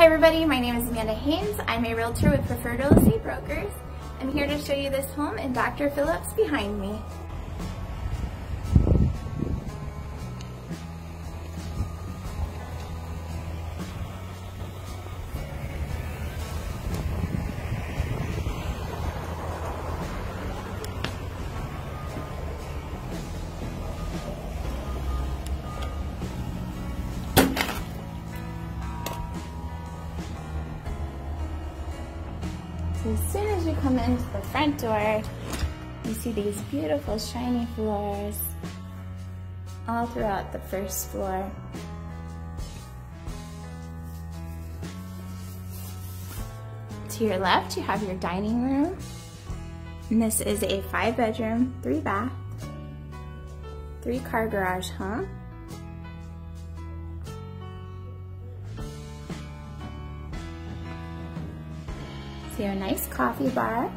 Hi everybody, my name is Amanda Haynes. I'm a realtor with Preferred Real Estate Brokers. I'm here to show you this home in Dr. Phillips behind me. So as soon as you come into the front door, you see these beautiful shiny floors all throughout the first floor. To your left, you have your dining room. And this is a 5-bedroom, 3-bath, 3-car garage home. So you have a nice coffee bar,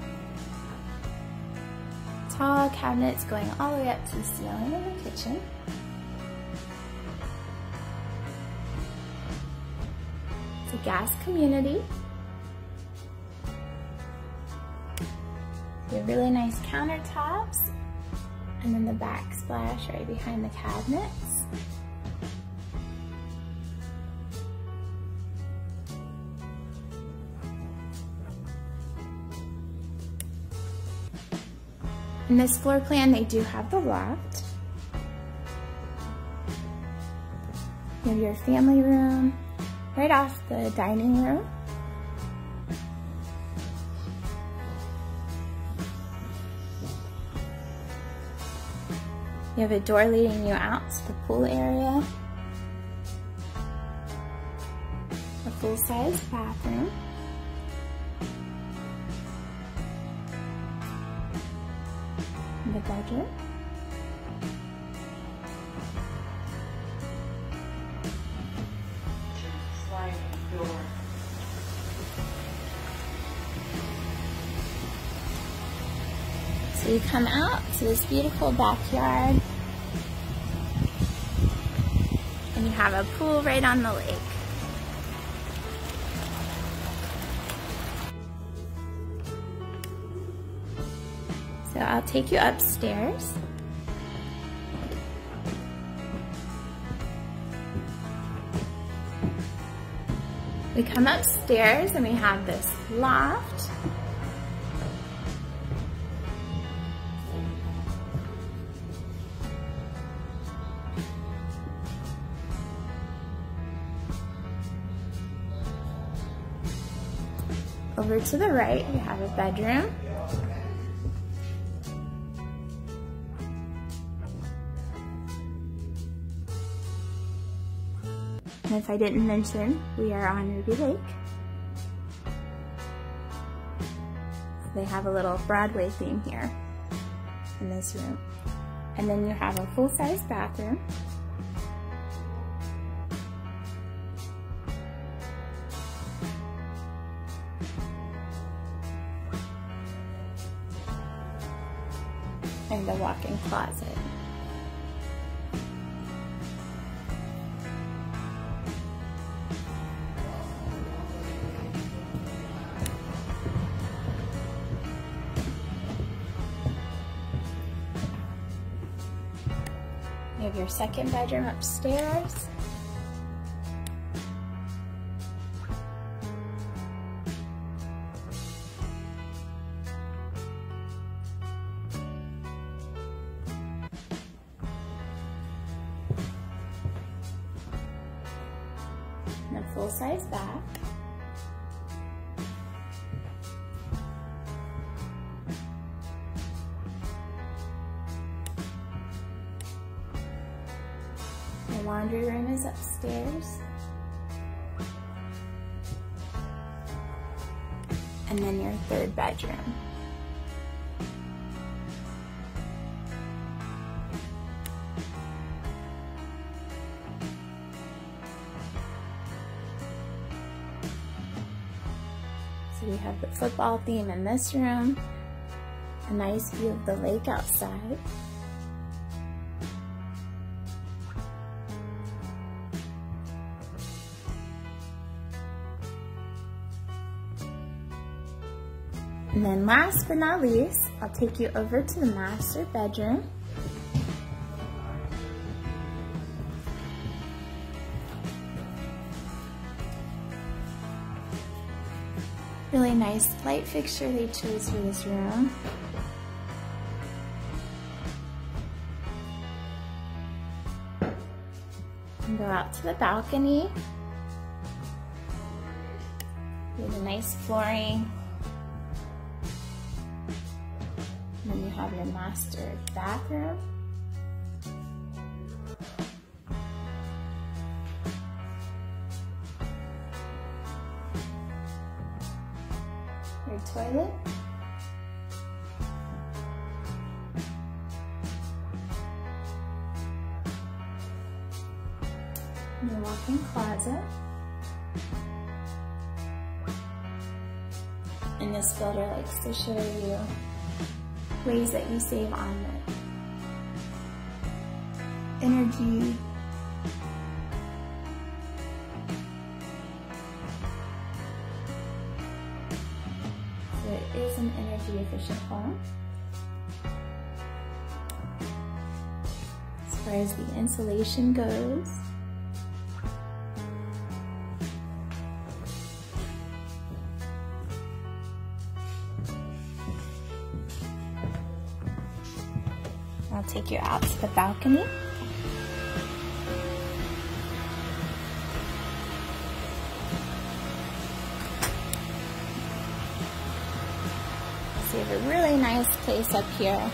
tall cabinets going all the way up to the ceiling in the kitchen. It's a gas community. You have really nice countertops, and then the backsplash right behind the cabinets. In this floor plan, they do have the loft. You have your family room right off the dining room. You have a door leading you out to the pool area. A full-size bathroom. The bedroom. So you come out to this beautiful backyard, and you have a pool right on the lake. So I'll take you upstairs. We come upstairs and we have this loft. Over to the right, we have a bedroom. And if I didn't mention, we are on Ruby Lake. So they have a little Broadway theme here in this room. And then you have a full-size bathroom. And a walk-in closet. You have your second bedroom upstairs. And a full-size bath. The laundry room is upstairs. And then your third bedroom. So we have the football theme in this room, a nice view of the lake outside. And then last but not least, I'll take you over to the master bedroom. Really nice light fixture they chose for this room. And go out to the balcony. With a nice flooring. And then you have your master bathroom. Your toilet. And your walk-in closet. And this builder likes to show you ways that you save on the energy. So it is an energy efficient home. As far as the insulation goes, I'll take you out to the balcony. So you have a really nice place up here,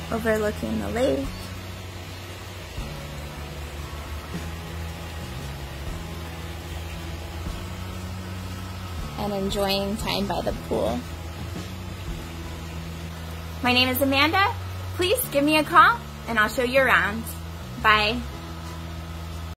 overlooking the lake. And enjoying time by the pool. My name is Amanda. Please give me a call and I'll show you around. Bye.